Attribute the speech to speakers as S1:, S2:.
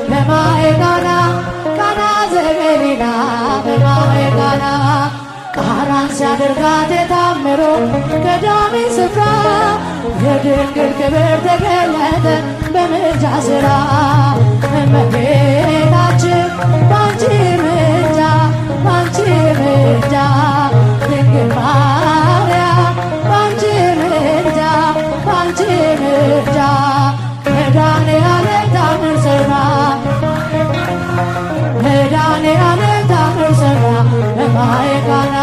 S1: በማይቃና ቃና ዘገሊላ በማይቃና ቃናን ሲያደርጋት የታምሮ ቀዳሚ ስፍራ የድንግል ክብር ተገለጠ በምልጃ ሥራ እመቤታችን ባንቺ ምልጃ ባንቺ ምልጃ ድንግል ማርያም ባንቺ ምልጃ ባንቺ ምልጃ መድኃኔዓለም ታምር ሠራ መድኃኔዓለም ታምር ሠራ በማይቃና